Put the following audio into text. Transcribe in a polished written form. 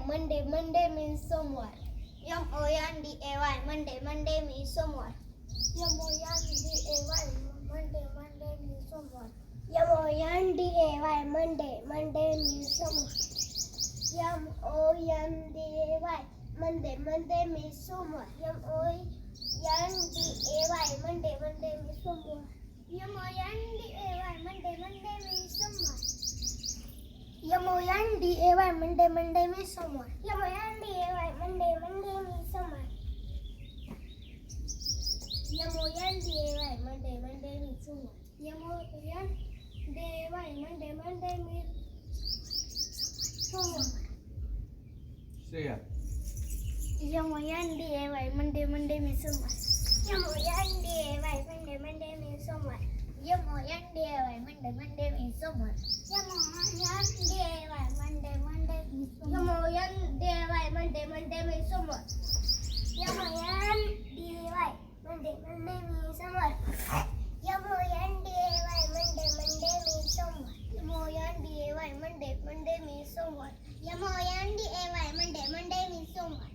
Monday. Monday means सोमवार. Monday. Monday means सोमवार. Monday. Monday means सोमवार. Monday. Monday means सोमवार. Monday. Monday means सोमवार. Monday. Monday means सोमवार. Monday. Monday means सोमवार. Monday. Monday means सोमवार. Monday. Monday means सोमवार. Monday. Monday means सोमवार. Monday. Monday means सोमवार. श्रेया Monday. Monday means सोमवार. Monday. Monday means सोमवार. Monday. Monday means सोमवार. Monday. Monday means सोमवार. Monday. Monday means सोमवार. Monday. Monday means सोमवार. Monday. Monday means सोमवार.